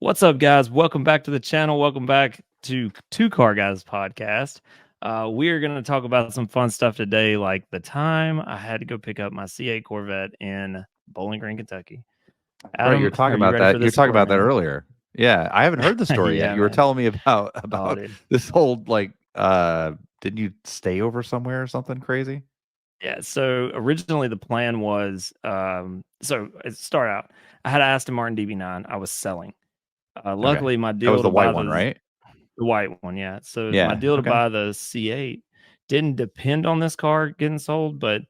What's up, guys? Welcome back to the channel. Welcome back to 2CarGuys podcast. We are going to talk about some fun stuff today, like the time I had to go pick up my C8 Corvette in Bowling Green, Kentucky. Right, you're Adam, talking are you about ready for that. You're this talking story, about that man? earlier. Yeah, I haven't heard the story yet. Yeah, You were man. telling me about Oh, about dude. this whole didn't you stay over somewhere or something crazy? Yeah. So originally the plan was, so it started out. I had an Aston Martin DB9 I was selling. Okay. Luckily, my That deal was to the white buy one, right? the white one, yeah. So my Yeah. deal to Okay. buy the C8 didn't depend on this car getting sold, but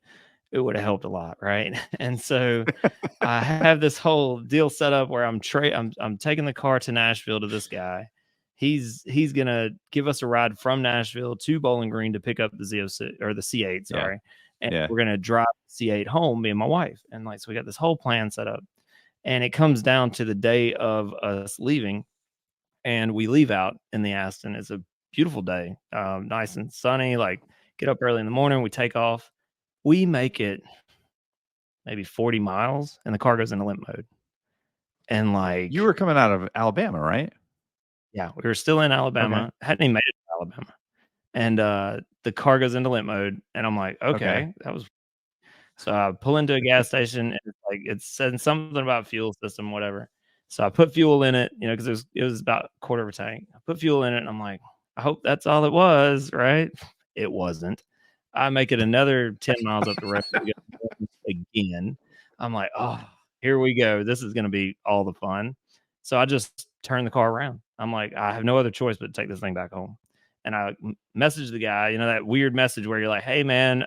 it would have helped a lot, right? And so I have this whole deal set up where I'm taking the car to Nashville to this guy. He's gonna give us a ride from Nashville to Bowling Green to pick up the Z06 or the C8, Yeah. sorry. And Yeah. we're gonna drive the C8 home, me and my wife. And like, so we got this whole plan set up. And it comes down to the day of us leaving, and we leave out in the Aston. It's a beautiful day, nice and sunny. Like, get up early in the morning, we take off. We make it maybe 40 miles, and the car goes into limp mode. And You like, were coming out of Alabama, right? yeah, we were still in Okay. Alabama, hadn't even made it to Alabama, and the car goes into limp mode, and I'm like, Okay. okay, that was. So I pull into a gas station, and it's like it's saying something about fuel system, whatever. So I put fuel in it, because it was about a quarter of a tank. I put fuel in it, and I'm like, I hope that's all it was, right? It wasn't. I make it another 10 miles up the road again. I'm like, oh, here we go. This is gonna be all the fun. So I just turn the car around. I'm like, I have no other choice but to take this thing back home. And I message the guy, that weird message where you're like, hey man,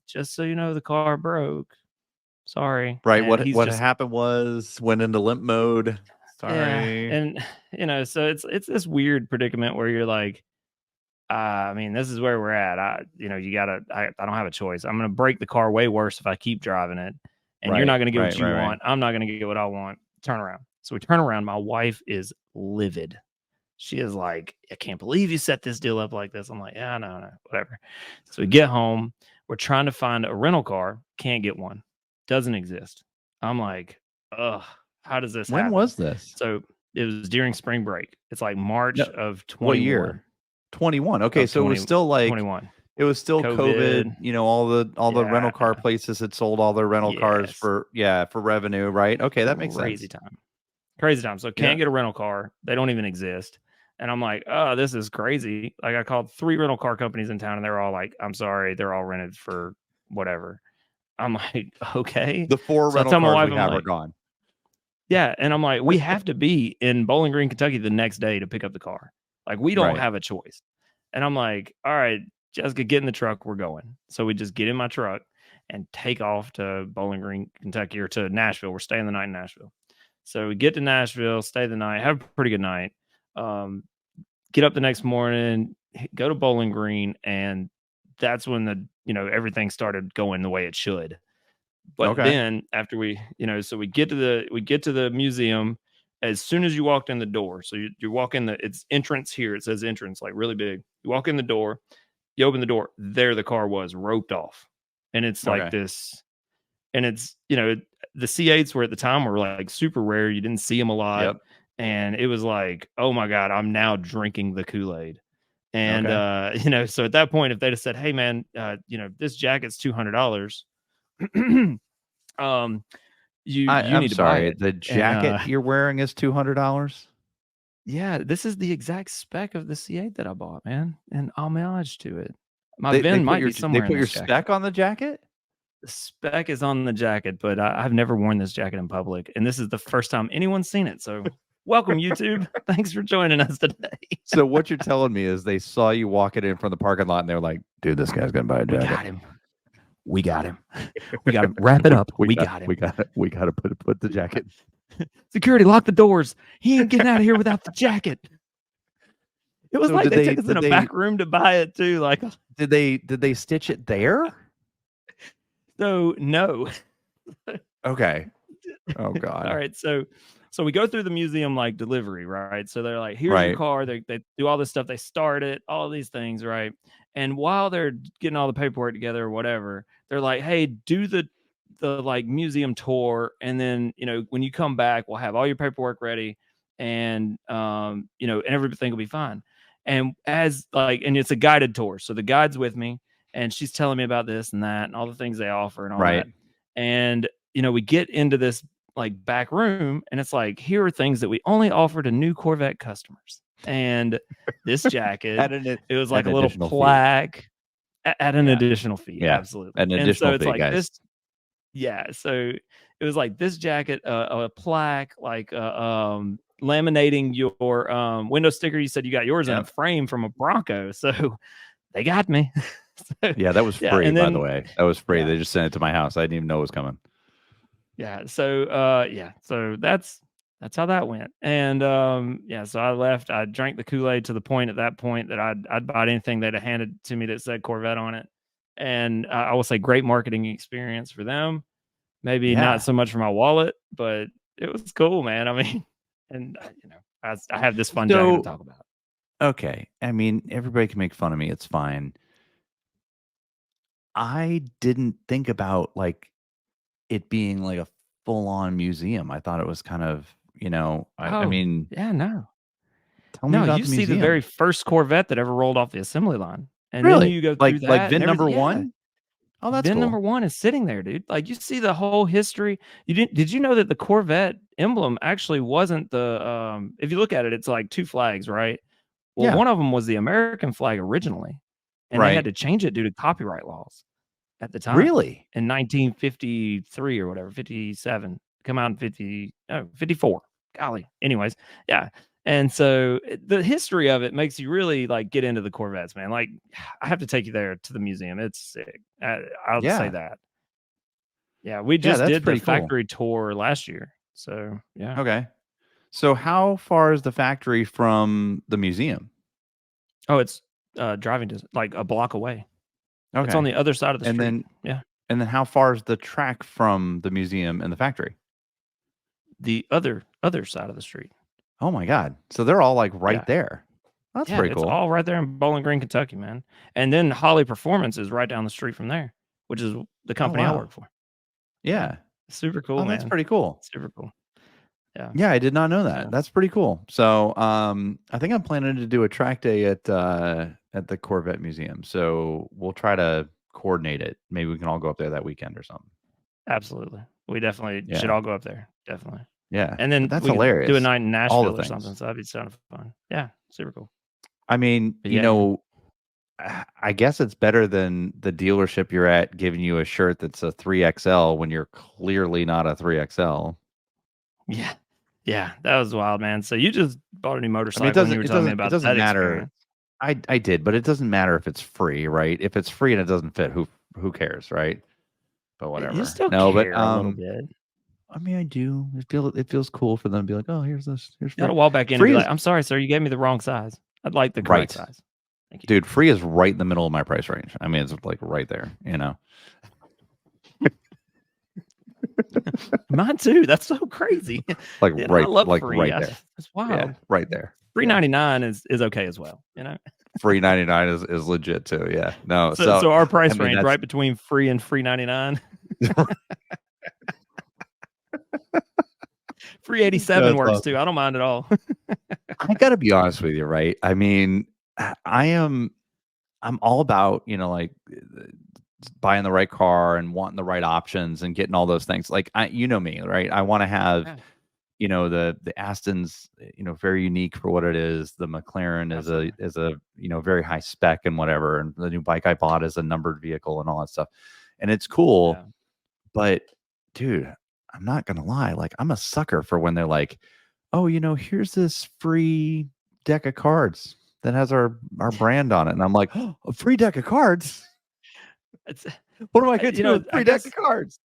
just so you know, the car broke. Sorry. Right. And What he's what just, happened was went into limp mode. yeah. Sorry. And so it's this weird predicament where you're like, I mean, this is where we're at. I don't have a choice. I'm gonna break the car way worse if I keep driving it. And you're Right. not gonna get Right. what you Right. Right. want. I'm not gonna get what I want. Turn around. So we turn around. My wife is livid. She is like, I can't believe you set this deal up like this. I'm like, yeah, no, whatever. So we get home. We're trying to find a rental car. Can't get one. Doesn't exist. I'm like, ugh, how does this When happen? was this? So it was during spring break. It's like March No. of What 21 year? 21. Okay, of so it was 20 still like 21. it was still COVID. COVID, all the Yeah. rental car places had sold all their rental cars Yes. for revenue, right? Okay, that makes Crazy sense. time. Crazy time. So Yeah. can't get a rental car. They don't even exist. And I'm like, oh, this is crazy. Like, I called 3 rental car companies in town, and they're all like, I'm sorry, they're all rented for whatever. I'm like, okay. The 4 So I rental tell my cars wife, we I'm have are like, gone. yeah. And I'm like, we have to be in Bowling Green, Kentucky the next day to pick up the car. Like, we don't Right. have a choice. And I'm like, all right, Jessica, get in the truck. We're going. So we just get in my truck and take off to Bowling Green, Kentucky, or to Nashville. We're staying the night in Nashville. So we get to Nashville, stay the night, have a pretty good night. Get up the next morning, go to Bowling Green, and that's when everything started going the way it should. But Okay. then after so we get to the museum. As soon as you walked in the door, so you walk in it's entrance here. It says entrance, like really big. You walk in the door, you open the door, there the car was roped off. And it's like Okay. this, and it's, the C8s were at the time were like super rare. You didn't see them a lot. Yep. And it was like, oh my God, I'm now drinking the Kool-Aid. And, Okay. so at that point, if they'd have said, hey man, this jacket's $200, um, you I'm need to buy sorry. it. The And, jacket you're wearing is $200? yeah, this is the exact spec of the C8 that I bought, man. And homage to it. My They VIN put might your be they somewhere in put your this jacket. spec on the jacket? The spec is on the jacket, but I've never worn this jacket in public, and this is the first time anyone's seen it. So, welcome, YouTube. Thanks for joining us today. So what you're telling me is they saw you walking in from the parking lot and they're like, dude, this guy's gonna buy a We jacket. got him. We got him. We got him. Wrap it up. We got him. We gotta put the jacket. Security, lock the doors. He ain't getting out of here without the jacket. It was So like did they took us in a they back room to buy it too. Like, did they stitch it there? so no. Okay. Oh God. All right, so we go through the museum like delivery, right? So they're like, here's your Right. car. They do all this stuff. They start it, all these things, right? And while they're getting all the paperwork together or whatever, they're like, hey, do the like museum tour, and then when you come back, we'll have all your paperwork ready, and you know, and everything will be fine. And as like, and it's a guided tour, so the guide's with me, and she's telling me about this and that, and all the things they offer and all Right. that. And you know, we get into this like back room, and it's like, here are things that we only offer to new Corvette customers. And this jacket, At an it was at like an a little additional fee. plaque at an Yeah. additional fee, Yeah. absolutely. An And so additional it's fee, like guys. this, yeah. So it was like this jacket, a plaque, like laminating your window sticker. You said you got yours in a Yep. frame from a Bronco, so they got me. So, Yeah, that was yeah, free, and by the then way. That was free. yeah, They just sent it to my house. I didn't even know it was coming. yeah. So yeah, so that's how that went. And yeah, so I left. I drank the Kool-Aid to the point at that point that I'd bought anything they'd have handed to me that said Corvette on it. And I will say great marketing experience for them. Maybe not Yeah. so much for my wallet, but it was cool, man. I mean, and you know, I have this fun jacket to So, talk about. okay. I mean, everybody can make fun of me. It's fine. I didn't think about like it being like a full on museum. I thought it was kind of, I Oh, mean, yeah, no. tell me No, about you the see the very museum. first Corvette that ever rolled off the assembly line, and then Really? you go Like through like that and VIN everything. number Yeah. 1? Oh, that's VIN number cool. 1 is sitting there, dude. Like, you see the whole history. Did you know that the Corvette emblem actually wasn't the, if you look at it, it's like 2 flags, right? Well, Yeah. one of them was the American flag originally, and they had Right. to change it due to copyright laws at the time Really? in 1953 or whatever, 57, come out in 54. Golly. Anyways, yeah. And so the history of it makes you really like get into the Corvettes, man. Like, I have to take you there to the museum. It's sick. I'll say Yeah. that. Yeah, we Yeah, just that's did the pretty cool. factory tour last year. So, yeah. Okay. So how far is the factory from the museum? Oh, it's driving to like a block away. It's on Okay. the other side of the And street. then Yeah. and then how far is the track from the museum and the factory? The other side of the street. Oh my god. So they're all like right Yeah. there. That's Yeah, pretty it's cool. all right there in Bowling Green, Kentucky, man. And then Holly Performance is right down the street from there, which is the Oh company I wow. work for. Yeah. Yeah. Super cool, Oh, that's man. pretty cool. Super cool. Yeah. Yeah, I did not know that. So That's pretty cool. So, I think I'm planning to do a track day at the Corvette Museum. So we'll try to coordinate it. Maybe we can all go up there that weekend or something. absolutely. We definitely should Yeah. all go up there. Definitely. Yeah. And But then that's we could do a hilarious. night in All the Nashville or something. things. So that'd be kind of fun. Yeah. Super cool. I mean, But yeah, man. I guess it's better than the dealership you're at giving you a shirt that's a 3XL when you're clearly not a 3XL. Yeah. Yeah. That was wild, man. So you just bought a new I mean, motorcycle and you were telling me it about doesn't that matter. experience. I did, but it doesn't matter if it's free, right? If it's free and it doesn't fit, who cares, right? But You whatever. still No, but care a little bit. I mean, I do. It feels cool for them to be like, oh, here's You free. gotta walk back in and Free be is like, "I'm sorry, sir, you gave me the wrong size. I'd like the correct right, size. Thank you." dude. Free is right in the middle of my price range. I mean, it's like right there. Mine too. That's so crazy. Like You know, I right, love like free. right there. It's Yeah, wild. right there. Free Yeah. 99 is okay as well, you know? Free 99 is legit too. Yeah. No. So our price I mean, range, that's right between free and free 99. Free 87 that's works awesome. too. I don't mind at all. I gotta be honest with you, right? I mean, I'm all about, like buying the right car and wanting the right options and getting all those things. Like you know me, right? I want to have, Yeah, the Aston's, very unique for what it is. The McLaren absolutely. is a, very high spec and whatever. And the new bike I bought is a numbered vehicle and all that stuff. And it's cool, Yeah. but dude, I'm not gonna lie. Like I'm a sucker for when they're like, oh, here's this free deck of cards that has our brand on it. And I'm like, oh, a free deck of cards? It's What am I gonna do with I free deck of guess cards?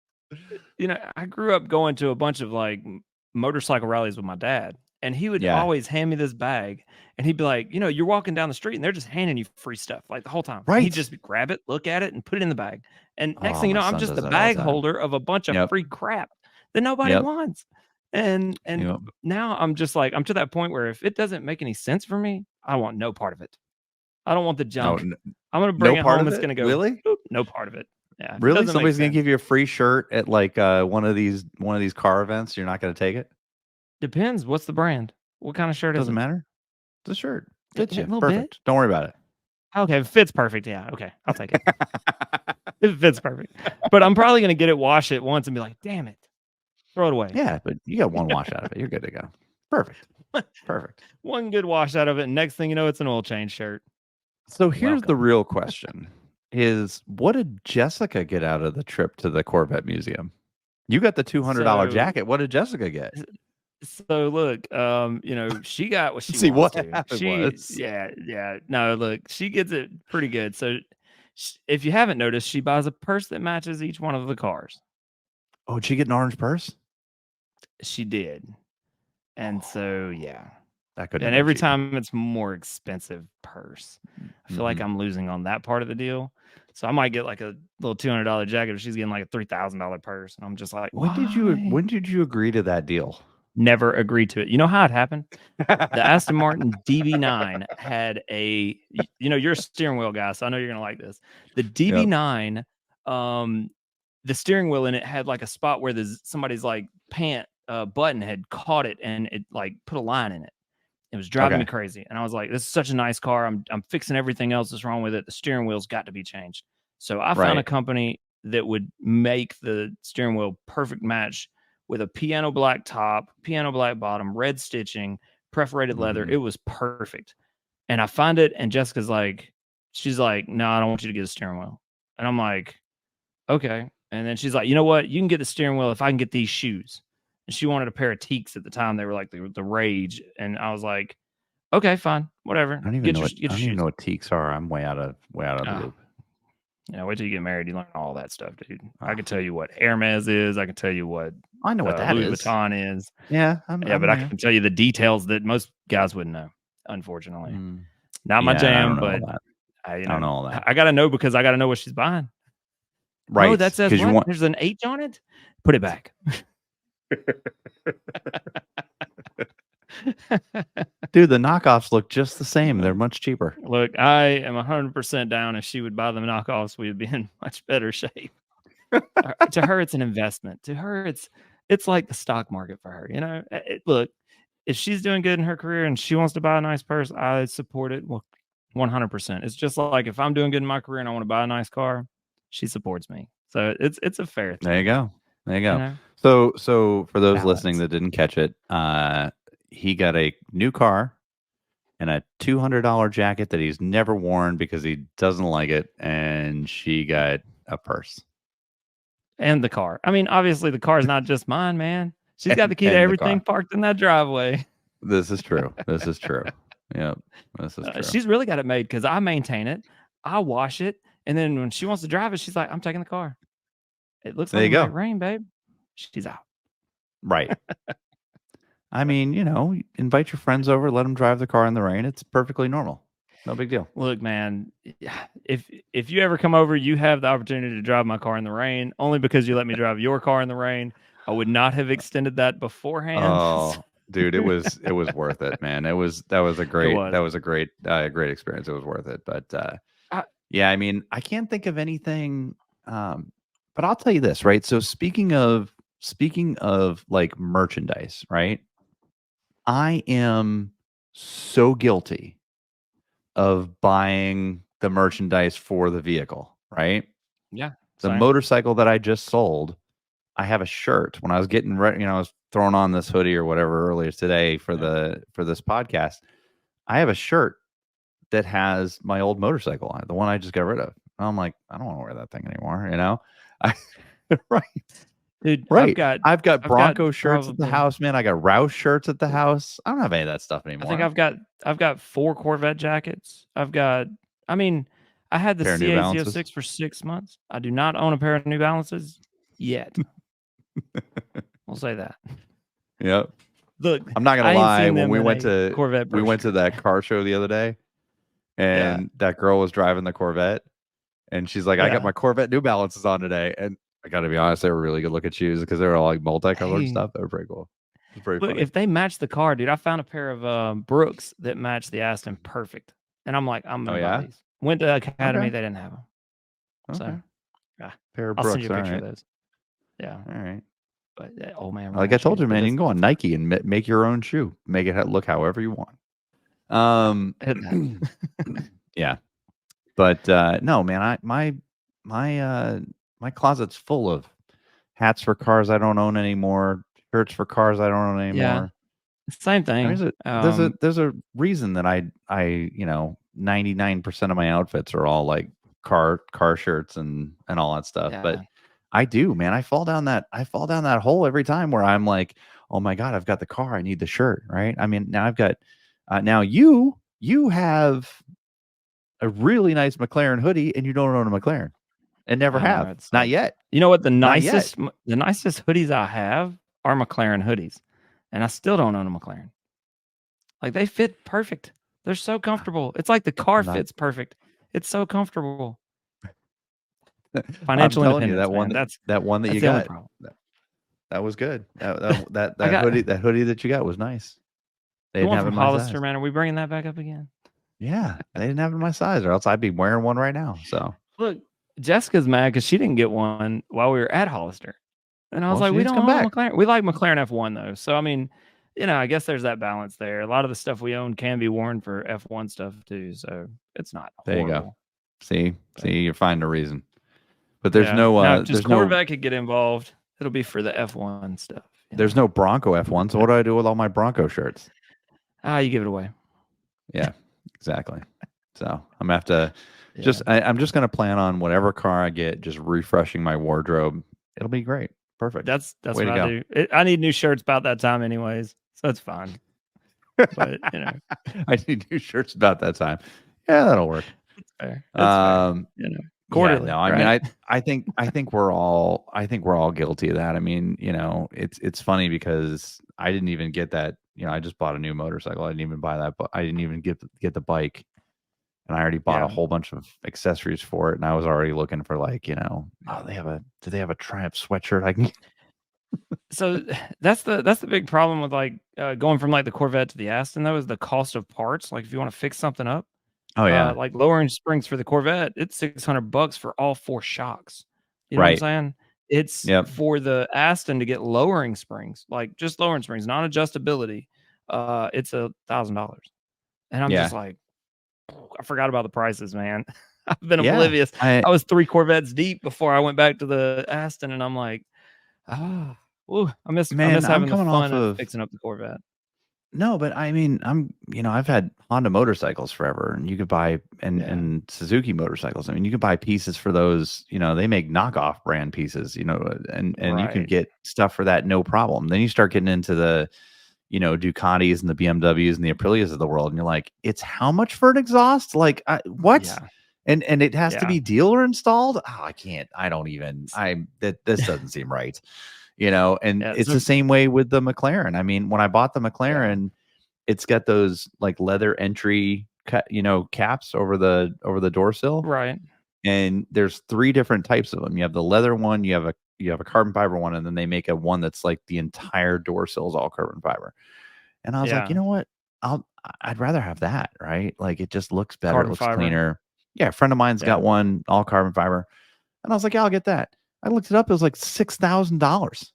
I grew up going to a bunch of like motorcycle rallies with my dad, and he would Yeah. always hand me this bag, and he'd be like, you're walking down the street and they're just handing you free stuff like the whole time. And he'd Right. just grab it, look at it, and put it in the bag. And next Oh, thing you my know, I'm son just does the that all the bag time. holder of a bunch of Yep. free crap that nobody Yep. wants. And Yep. now I'm just like, I'm to that point where if it doesn't make any sense for me, I want no part of it. I don't want the No, junk. I'm gonna bring no it part home. of It's it? gonna go, Really? "Boop," no part of it. Yeah, if it Really? doesn't make Somebody's gonna sense. give you a free shirt at like one of these car events. You're not gonna take it? Depends. What's the brand? What kind of shirt is Doesn't it? matter. The shirt fits A you little bit? perfect. Don't worry about it. Okay, it fits perfect, yeah, okay, I'll take it. It fits perfect. But I'm probably gonna get it, wash it once, and be like, "Damn it." Throw it away. Yeah, but you got one wash out of it. You're good to go. Perfect. Perfect. One good wash out of it, and next thing you know, it's an oil change shirt. So here's the Welcome. real question is what did Jessica get out of the trip to the Corvette Museum? You got the $200 So jacket. What did Jessica get? so look, she got what she See, wants what to. happened She was yeah. No, look, she gets it pretty good. So, if you haven't noticed, she buys a purse that matches each one of the cars. oh, did she get an orange purse? She did. And so, Oh, yeah. that couldn't And have been every cheaper. time it's more expensive purse. I feel like Mhm. I'm losing on that part of the deal. So I might get like a little $200 jacket if she's getting like a $3,000 purse. And I'm just like, why? When did you agree to that deal? Never agreed to it. You know how it happened? The Aston Martin DB9 had you're a steering wheel guy, so I know you're gonna like this. The Yep. DB9, the steering wheel in it had like a spot where somebody's like pant button had caught it and it like put a line in it. It was driving me Okay. crazy. And I was like, this is such a nice car. I'm fixing everything else that's wrong with it. The steering wheel's got to be changed. So I found a Right. company that would make the steering wheel perfect match with a piano black top, piano black bottom, red stitching, perforated leather. Mhm. It was perfect. And I find it, and Jessica's like, she's like, no, I don't want you to get a steering wheel. And I'm like, okay. And then she's like, you know what? You can get the steering wheel if I can get these shoes. And she wanted a pair of Teaks at the time. They were like the rage. And I was like, okay, fine, whatever. Get I your don't even shoes. know what teaks are. I'm way out of the Oh, loop. wait till you get married. You learn all that stuff, dude. I Oh, could tell you what Hermes is. I can tell you what I know what that Louis is. Vuitton is. Yeah, Yeah, but I'm I there. can tell you the details that most guys wouldn't know. Unfortunately, Mm. not my Yeah, and I don't jam. know all But that. I, I don't know all that. I gotta know because I gotta know what she's buying. Oh, that Right, says because you what? want There's an H on it. Put it back. dude, the knockoffs look just the same. They're much cheaper. Look, I am 100% down. If she would buy them knockoffs, we would be in much better shape. To her, it's an investment. To her, it's like the stock market for her. Look, if she's doing good in her career and she wants to buy a nice purse, I support it. Well, 100%. It's just like if I'm doing good in my career and I want to buy a nice car, she supports me. So it's a fair There you thing. go. There you You go. know, So for those listening balance. that didn't catch it, he got a new car and a $200 jacket that he's never worn because he doesn't like it, and she got a purse And the car. I mean, obviously, the car is not just mine, man. She's got the key to and the everything car. parked in that driveway. This is true. This is true. Yep, this is true. She's really got it made because I maintain it, I wash it, and then when she wants to drive it, she's like, "I'm taking the car. It looks There like you it might go. rain, babe." She's out. Right. I mean, invite your friends over, let them drive the car in the rain. It's perfectly normal. No big deal. Look, man, if you ever come over, you have the opportunity to drive my car in the rain. Only because you let me drive your car in the rain. I would not have extended that beforehand. Oh, dude, it was worth it, man. It was. Great experience. It was worth it. But I, yeah, I mean, I can't think of anything. But I'll tell you this, right? So speaking of like merchandise, right? I am so guilty of buying the merchandise for the vehicle, right? yeah, The same. motorcycle that I just sold, I have a shirt when I was getting ready, I was throwing on this hoodie or whatever earlier today for Yeah. this podcast. I have a shirt that has my old motorcycle on it, the one I just got rid of. I'm like, I don't want to wear that thing anymore, I, right. Dude, Right. I've got I've got Bronco shirts at the probably house, man. I got Roush shirts at the house. I don't have any of that stuff I think anymore. I've got 4 Corvette jackets. I mean, I had the Pair of New Balances. C806 for 6 months. I do not own a pair of New Balances yet. We'll say that. Yep. Look, I'm not gonna I ain't lie. seen When them in a Corvette we went to brochure. that car show the other day, Yeah, and that girl was driving the Corvette, and she's like, "I got yeah. my Corvette New Balances on today," and I got to be honest, they were really good looking shoes because they were all like multicolored Hey, stuff. They were pretty cool. It was pretty look, funny. if they match the car, dude, I found a pair of, Brooks that match the Aston perfect, and I'm like, "I'm Oh gonna buy yeah. these." Went to Academy, Okay. they didn't have them. So, Okay. yeah, Pair of I'll send you Brooks. a All picture of right. those. Yeah. All right. but old man Like I ranch told shoes, you, but man, you it's can go on Nike and make your own shoe, make it look however you want. Um, hit that. yeah, but no, man, my my closet's full of hats for cars I don't own anymore, shirts for cars I don't own Yeah, anymore. same I mean, thing. there's a reason that I 99% of my outfits are all like car shirts and all that stuff. But Yeah, I do, man. I fall down that hole every time where I'm like, oh my God, I've got the car. I need the shirt, right? I mean, now I've got now you have a really nice McLaren hoodie and you don't own a McLaren and never I know, have. it Not sucks. yet. You know what? Not yet. The nicest hoodies I have are McLaren hoodies, and I still don't own a McLaren. Like, they fit perfect. They're so comfortable. It's like the car I'm not fits perfect. It's so comfortable. I'm Financial telling you independence, man. That's that one that that's you the only got. problem. That was good. I got That hoodie that you got was nice. They the didn't one have it from in my Hollister, size. man. Are we bringing that back up again? Yeah, they didn't have it in my size, or else I'd be wearing one right now. So, Look, Jessica's mad because she didn't get one while we were at Hollister. And I was well, like, she "We needs to don't come own a back. McLaren." We like McLaren F1 though. So I mean, I guess there's that balance there. A lot of the stuff we own can be worn for F1 stuff too, so it's not There you go. horrible. But See, you're finding a reason. But yeah. Now if just Corvette could get involved, it'll be for the F1 stuff, there's no Bronco F1. So what do I do with all my Bronco shirts? You give it away. Yeah, exactly. So I'm gonna have to Yeah. I'm just gonna plan on whatever car I get, just refreshing my wardrobe. It'll be great. Perfect. That's Way what to I go. do. I need new shirts about that time anyways, so it's fine. But, I need new shirts about that time. Yeah, that'll work. it's fair. It's fair. Um, yeah, Quarterly, no, I mean, right? I think we're all guilty of that. I mean, it's funny because I didn't even get that. I just bought a new motorcycle. I didn't even buy that, but I didn't even get the bike, and I already bought a Yeah. whole bunch of accessories for it. And I was already looking for like, oh, do they have a Triumph sweatshirt I can? So that's the big problem with like going from like the Corvette to the Aston though is the cost of parts. Like if you want to fix something up, Oh yeah, like lowering springs for the Corvette, it's $600 for all 4 shocks. You know what I'm right. saying? It's Yep. for the Aston to get lowering springs, like just lowering springs, not adjustability. It's $1,000, and I'm just Yeah. like, I forgot about the prices, man. I've been Yeah. oblivious. I was 3 Corvettes deep before I went back to the Aston, and I'm like, ah, ooh, I Man, miss I'm having the coming off fun of of fixing up the Corvette. no, but I mean, I've had Honda motorcycles forever, and you could buy Yeah, and Suzuki motorcycles. I mean, you could buy pieces for those. They make knockoff brand pieces. And you can right. get stuff for that no problem. Then you start getting into the Ducatis and the BMWs and the Aprilias of the world, and you're like, it's how much for an exhaust? Like, what? Yeah, And it has to yeah. be dealer installed. Oh, I can't. I don't even. This doesn't seem right. And Yeah, it's so the same way with the McLaren. I mean, when I bought the yeah, McLaren, it's got those like leather entry caps over the door sill, right. and there's 3 different types of them. You have the leather one, you have a carbon fiber one, and then they make a one that's like the entire door sill is all carbon fiber. And I was like, you Yeah, know what? I'd rather have that, right? Like it just looks better, it carbon looks fiber. cleaner. Yeah, a friend of mine's Yeah, got one all carbon fiber, and I was like, yeah, I'll get that. I looked it up; it was like $6,000.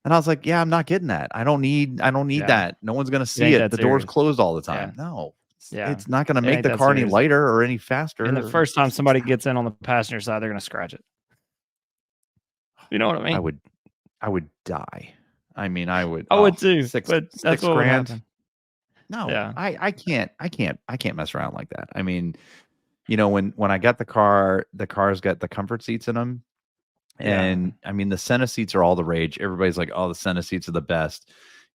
And I was like, "Yeah, I'm not getting that. I don't need yeah. that. No one's gonna It see ain't it. that The door's serious. closed all the Yeah, time. No, yeah. it's not gonna It make ain't the that car any serious. lighter or any And the faster. first time It's six somebody thou gets in on the passenger side, they're gonna scratch it. You know what I I mean? would I would die. I mean, I would I would too, six but that's six what would grand. happen. No, Yeah, I can't mess around like that. I mean, when I got the car's got the comfort seats in them. yeah. And I mean, the Senna seats are all the rage. Everybody's like, "Oh, the Senna seats are the best."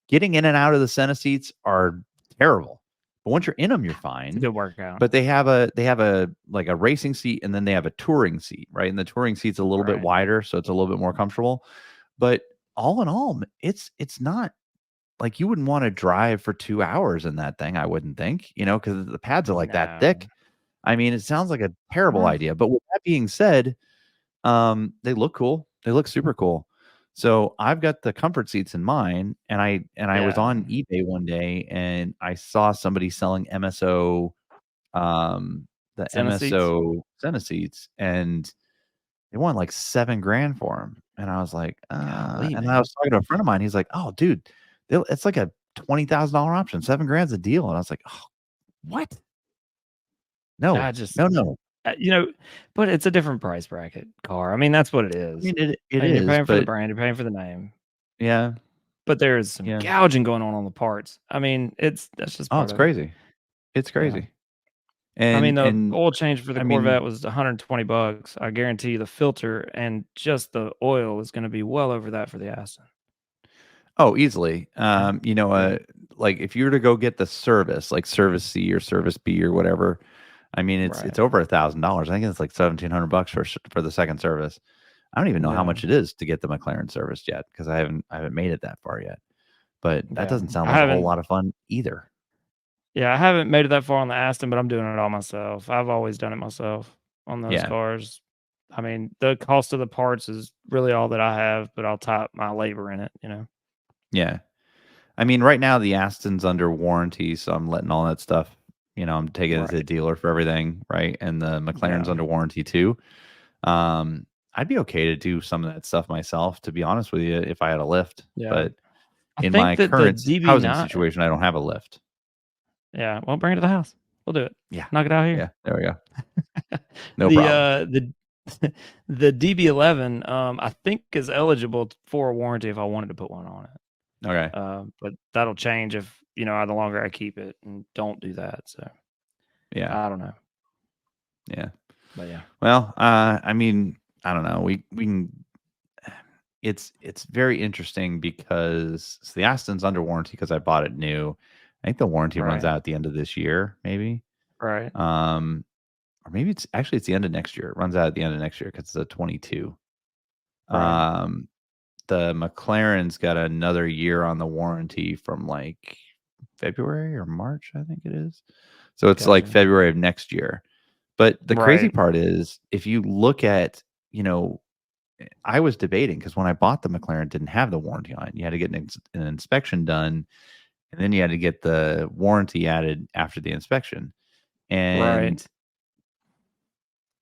Getting in and out of the Senna seats are terrible. But once you're in them, you're It's a fine. good workout. But they have a like a racing seat, and then they have a touring seat, right? And the touring seat's a little bit Right. wider, so it's a little bit more comfortable. But all in all, it's not like you wouldn't want to drive for 2 hours in that thing. I wouldn't think, because the pads are like that No. thick. I mean, it sounds like a terrible Uh, idea. But with that being said, they look cool. They look super cool. So I've got the comfort seats in mine, and I was yeah. on eBay one day and I saw somebody selling um, the Senna seats? MSO Senna seats, and they want like 7 grand for them. And I was like, Golly, and I man. was talking to a friend of mine. He's like, "Oh, dude, it's like a $20,000 option, 7 grand's a deal." And I was like, "Oh, what? I No, just no, no." you know, but it's a different price bracket car. I mean, that's what it I is. mean, it I mean, you're is, paying for the but brand, you're paying for the name, yeah, but there's some yeah. gouging going on the parts. I mean, that's just Oh, part it's of it. crazy. It's Yeah. crazy. I mean, the And oil change for the I mean, Corvette was 120 bucks. I guarantee you the filter and just the oil is gonna be well over that for the Aston. oh, easily. Yeah. Yeah. Like if you were to go get the service, like service C or service B or whatever, I mean, it's Right. over $1,000. I think it's like 1,700 bucks for the second service. I don't even know how Yeah. much it is to get the McLaren serviced yet because I haven't made it that far yet. But that Yeah. doesn't sound I like a whole haven't lot of fun either. Yeah, I haven't made it that far on the Aston, but I'm doing it all myself. I've always done it myself on those Yeah, cars. I mean, the cost of the parts is really all that I have, but I'll type my labor in it, you know? yeah. I mean, right now the Aston's under warranty, so I'm letting all that stuff. I'm taking it to the Right. dealer for everything, right? And the McLaren's Yeah. under warranty too. I'd be okay to do some of that stuff myself, to be honest with you, if I had a lift. Yeah. But I in think my that the current housing DB9 situation, I don't have a lift. yeah, well, bring it to the house. We'll do it. Yeah, Knock it out yeah. here. There we go. No The, problem. uh, the the DB11, I think is eligible for a warranty if I wanted to put one on it. Okay. But that'll change if, the longer I keep it and don't do that, so Yeah, I don't know. yeah. But yeah. Well, I mean, I don't know. We can. It's very interesting because so the Aston's under warranty because I bought it new. I think the warranty runs Right. out at the end of this year, maybe. Right. Um, or maybe it's the end of next year. It runs out at the end of next year because it's a 22. Right. Um, the McLaren's got another year on the warranty from like February or March, I think it is. So it's like Gotcha. February of next year. But the crazy Right. part is if you look at, I was debating because when I bought the McLaren, it didn't have the warranty on it. You had to get an inspection done, and then you had to get the warranty added after the inspection. Right. And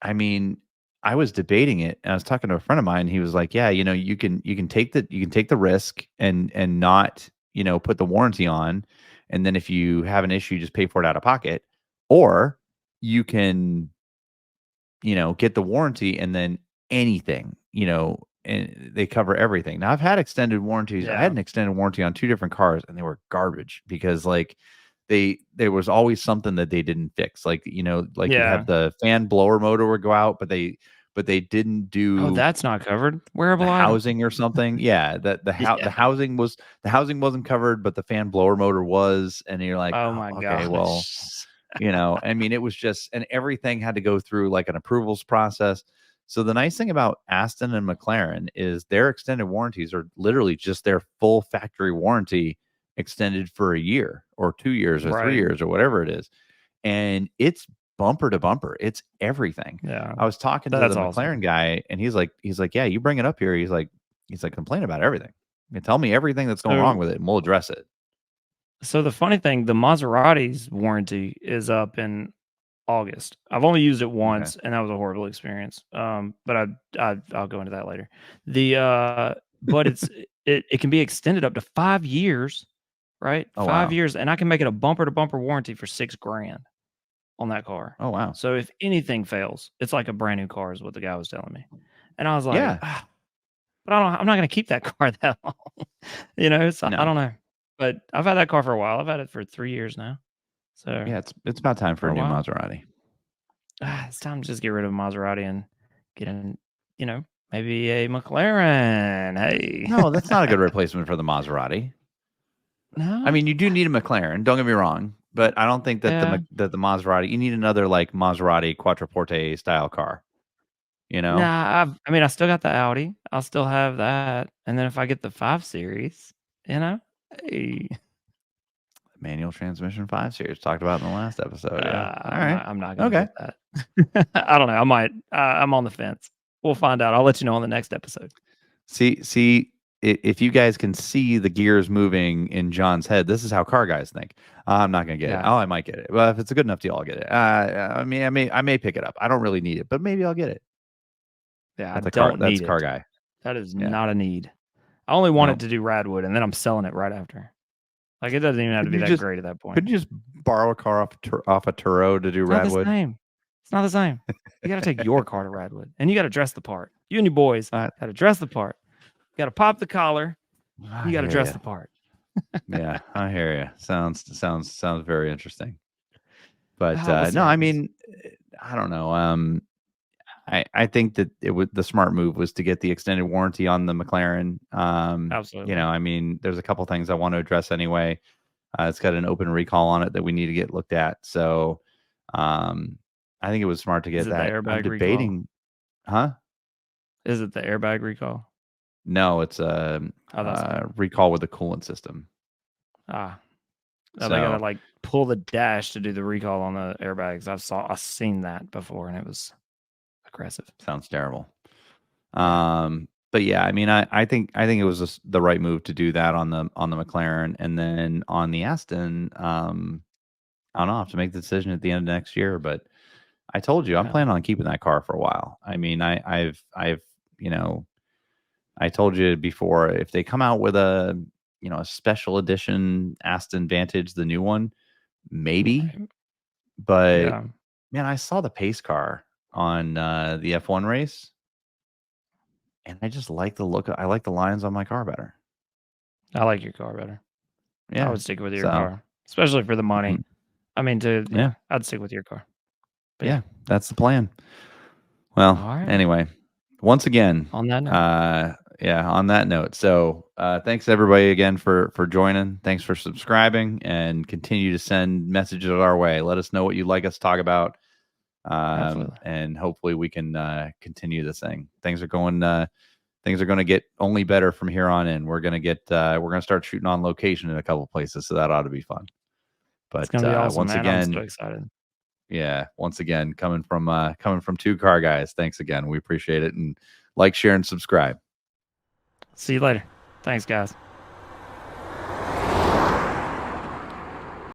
I mean, I was debating it. And I was talking to a friend of mine. He was like, "Yeah, you can take the risk and not put the warranty on, and then if you have an issue, just pay for it out of pocket, or you can get the warranty and then anything, and they cover everything." Now I've had extended warranties. I had Yeah. an extended warranty on 2 different cars and they were garbage because like there was always something that they didn't fix. Like, like you'd have Yeah. the fan blower motor would go out, but they didn't Oh, do that's not covered. the Wearable item. housing or something. Yeah, that the Yeah. housing wasn't covered, but the fan blower motor was, and you're like, Oh my "Oh, okay, well." gosh. I mean, it was just, and everything had to go through like an approvals process. So the nice thing about Aston and McLaren is their extended warranties are literally just their full factory warranty extended for a year or 2 years or three Right. years or whatever it is. And it's bumper to bumper. It's everything. Yeah. I was talking to the That's McLaren awesome. guy and he's like, "Yeah, you bring it up here." He's like, "Complain about everything. You tell me everything that's going wrong So with it and we'll address it." so the funny thing, the Maserati's warranty is up in August. I've only used it Okay. once, and that was a horrible experience. But I'll go into that later. But it can be extended up to 5 years, right? Oh 5 wow. years, and I can make it a bumper to bumper warranty for 6 grand on that car. Oh wow. So if anything fails, it's like a brand new car is what the guy was telling me. And I was like, Yeah. but I'm not gonna keep that car that long. So I No. don't know. But I've had that car for a while. I've had it for 3 years now. So Yeah, it's about time for for a a new while. Maserati. It's time to just get rid of Maserati and get in, maybe a McLaren. Hey. No, that's not a good replacement for the Maserati. I No? mean, you do need a McLaren, don't get me wrong, but I don't think that Yeah. the Maserati you need another, like, Maserati Quattroporte style car, you know? I still got the Audi. I'll still have that, and then if I get the 5 Series, you know, hey. Manual transmission 5 Series, talked about in the last episode, yeah. I'm Alright. not gonna Okay. get that. I don't know, I might. I'm on the fence. We'll find out. I'll let you know on the next episode. See, if you guys can see the gears moving in John's head, this is how car guys think. I'm not gonna get it. Yeah. Oh, I might get it. Well, if it's a good enough deal, I'll get it. I mean, I may pick it up. I don't really need it, but maybe I'll get it. Yeah, I That's a car don't that's need car it. guy. That is Yeah. not a need. I only wanted No. to do Radwood, and then I'm selling it right after. Like, it doesn't even have to be that great at that point. Couldn't you just borrow a car off a Turo to do It's not the Radwood? same. It's not the same. You gotta take your car to Radwood, and you gotta dress the part. You and your boys gotta dress the part. You gotta pop the collar. You gotta dress the part. Yeah, I hear you. Sounds very interesting. But We'll see no, how I it goes. mean, I don't know. I think that the smart move was to get the extended warranty on the McLaren. Absolutely. You know, I mean, there's a couple things I want to address anyway. It's got an open recall on it that we need to get looked at. So, I think it was smart to get Is it the that. I'm airbag recall? debating, huh? Is it the airbag recall? No, it's a recall with the coolant system. Oh, So, they gotta like pull the dash to do the recall on the airbags. I've seen that before, and it was aggressive. sounds terrible. But yeah, I mean, I think it was just the right move to do that on the McLaren, and then on the Aston. I don't know. I have to make the decision at the end of next year, but I told you I'm planning on keeping that car for a while. I mean, I've you know, I told you before, if they come out with a a special edition Aston Vantage, the new one, maybe. Right. But Yeah. man, I saw the pace car on the F1 race, and I just like the look. I like the lines on my car better. I like your car better. Yeah, I would stick with your car, especially for the money. I mean, I'd stick with your car. But yeah, that's the plan. Well, anyway, once again, on that note, on that note. So, thanks everybody again for joining. Thanks for subscribing, and continue to send messages our way. Let us know what you'd like us to talk about. And hopefully we can continue this thing. Things are going to get only better from here on in. We're going to start shooting on location in a couple places, so that ought to be fun. But it's going to be awesome, once man. again, I'm so excited. Yeah, once again, coming from Two Car Guys. Thanks again. We appreciate it, and like, share, and subscribe. See you later. Thanks, guys.